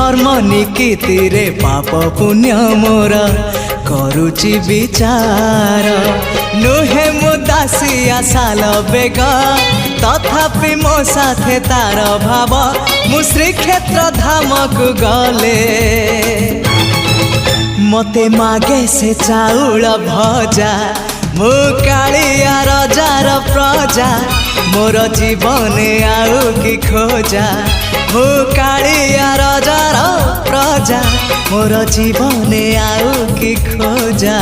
धर्म निकीति रे पाप पुण्य मोर करुची विचार नुहे मु दासिया साल बेग तथापि मो साथे तार भाव मु श्रीक्षेत्र धाम को गले मते मागे से चाउल भजा मु कालिया रजार प्रजा मोर जीवन आउ कि खोजा मु कालिया रजार प्रजा मोर जीवन आउ कि खोजा।